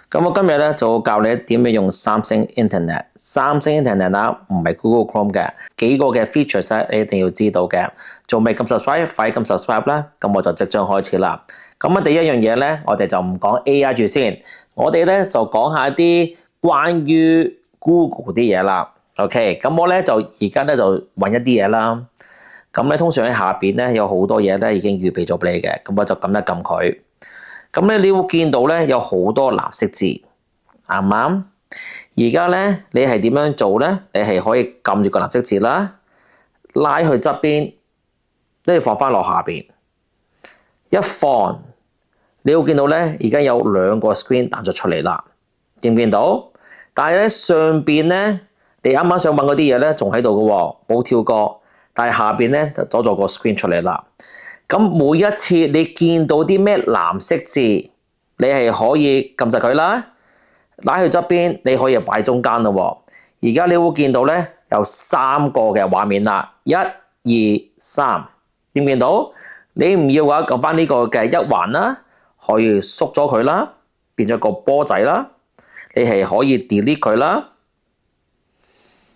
咁我今日咧就教你點樣用三星 Internet。三星 Internet 啦，唔係 Google Chrome 嘅。幾個嘅 features 咧，你一定要知道嘅。仲未撳 subscribe，快撳 subscribe 啦。咁我就即將開始啦。咁啊，第一樣嘢咧，我哋就唔講 AI 住先，我哋咧就講下啲關於 Google 啲嘢啦。OK，咁我咧就而家咧就揾一啲嘢啦。咁咧通常喺下邊咧有好多嘢咧已經預備咗俾你嘅，咁我就撳一撳佢。咁咧你會見到咧有好多藍色字，啱唔啱？而家咧你係點樣做咧？你係可以撳住個藍色字啦，拉去側邊，跟住放翻落下邊。一放，你會見到咧而家有兩個 screen 彈咗出嚟啦，見唔見到？但係咧上邊咧，你啱啱想揾嗰啲嘢咧仲喺度嘅喎，冇跳過。但係下邊咧就多咗個 screen 出嚟啦。咁每一次你見到啲咩藍色字，你係可以撳實佢啦，拉去側邊，你可以擺中間咯。而家你會見到咧有三個嘅畫面啦，一、二、三，見唔見到？你唔要嘅話，撳翻呢個嘅一環啦，可以縮咗佢啦，變咗個波仔啦。你係可以 delete 佢啦，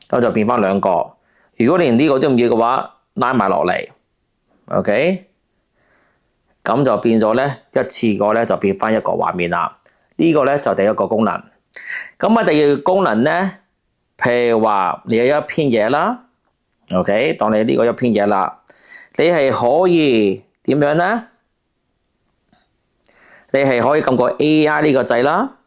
咁就變翻兩個。如果你連呢個都唔要嘅話，拉埋落嚟 ，OK。咁就變咗咧，一次過咧就變翻一個畫面啦。呢個咧就第一個功能。咁啊，第二個功能咧，譬如話你有一篇嘢啦 ，OK，當你呢個一篇嘢啦，你係可以點樣咧？你係可以撳個 AI 呢個掣啦。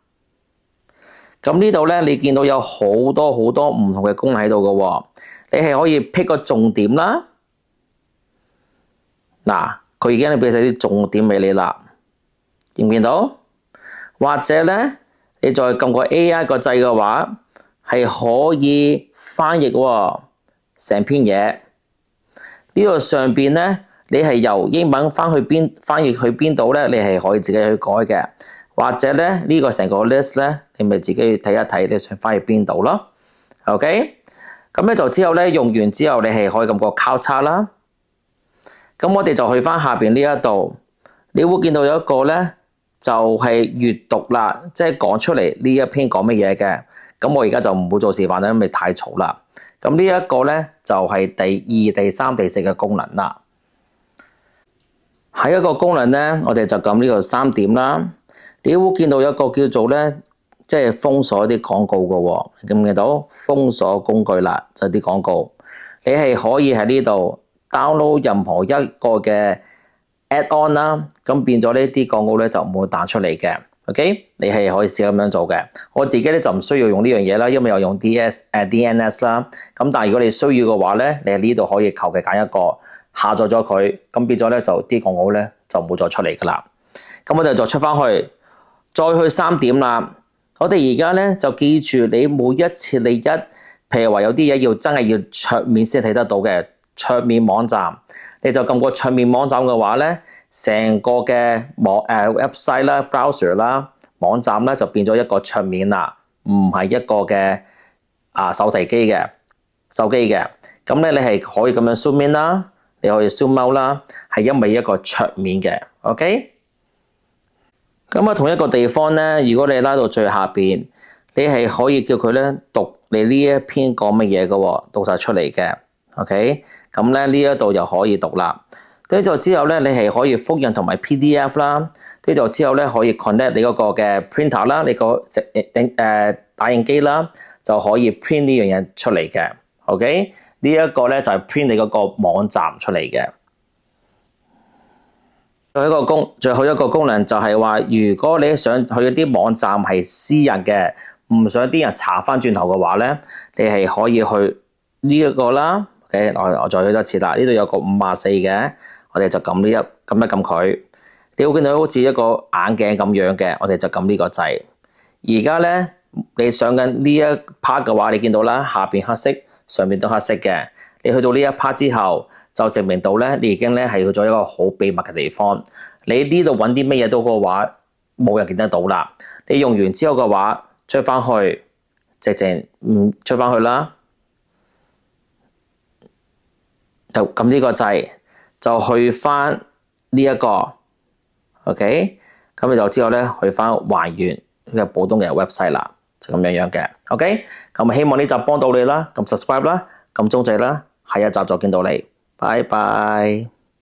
咁呢度咧，你見到有好多好多唔同嘅功能喺度嘅喎。你係可以 pick 個重點啦。嗱。佢已經俾晒啲重點俾你啦，見唔見到？或者咧，你再撳個 AI 個掣嘅話，係可以翻譯喎，成篇嘢。呢個上邊咧，你係由英文翻譯去邊度咧？你係可以自己去改嘅。或者咧，呢個成個 list 咧，你咪自己睇一睇，你想翻譯邊度咯。OK，咁咧就之後咧用完之後，你係可以撳個交叉啦。咁我哋就去翻下邊呢一度，你會見到有一個咧，就係閱讀啦，即係講出嚟呢一篇講乜嘢嘅。咁我而家就唔會做示範啦，因為太嘈啦。咁呢一個咧就係第二、第三、第四嘅功能啦。下一個功能咧，我哋就撳呢個三點啦。你會見到有一個叫做咧，即係封鎖啲廣告嘅喎，見唔見到？封鎖工具啦，就係啲廣告，你係可以喺呢度download 任何一個嘅 add-on 啦，咁變咗呢啲廣告咧就唔會彈出嚟嘅。OK， 你係可以試咁樣做嘅。我自己咧就唔需要用呢樣嘢啦，因為有用 DNS 啦。咁但係如果你需要嘅話咧，你喺呢度可以求其揀一個下載咗佢，咁變咗咧就啲廣告咧就唔會再出嚟噶啦。咁我哋就出翻去，再去三點啦。我哋而家咧就記住，你每一次你譬如話有啲嘢要真係要桌面先睇得到嘅。桌面網站，你就撳個桌面網站嘅話咧，成個嘅website 啦、browser 啦、網站咧就變咗一個桌面啦，唔係一個嘅手提機嘅手機嘅。咁咧你係可以咁樣 zoom in 啦，你可以 zoom out 啦，係因為一個桌面嘅。OK， 咁啊同一個地方咧，如果你拉到最下邊，你係可以叫佢咧讀你呢一篇講乜嘢嘅喎，讀晒出嚟嘅。OK， 咁咧呢一度就可以讀啦。跟住之後咧，你係可以複印同埋 PDF 啦。跟住之後咧，可以 connect 你嗰個嘅 printer 啦，你個打印機啦，就可以 print 呢樣嘢出嚟嘅。OK， 呢一個咧就係 print 你嗰個網站出嚟嘅。最後一個功能就係話，如果你想去一啲網站係私人嘅，唔想啲人查翻轉頭嘅話咧，你係可以去呢一個啦。OK， 我再去多次啦。呢度有個54嘅，我哋就撳一撳佢。你會見到好似一個眼鏡咁樣嘅，我哋就撳呢個掣。而家咧，你上緊呢一 part 嘅話，你見到啦，下邊黑色，上面都黑色嘅。你去到呢一 part 之後，就證明到咧，你已經咧係去咗一個好秘密嘅地方。你呢度揾啲乜嘢都嘅話，冇人見得到啦。你用完之後嘅話，出翻去，直情唔出翻去啦。就撳呢個掣，就去翻呢一個 ，OK，咁你就之後咧去翻還原嘅普通嘅 website 啦，就咁樣嘅。OK，咁希望呢集幫到你啦，咁 subscribe 啦，咁鐘仔啦，下一集就見到你，拜拜。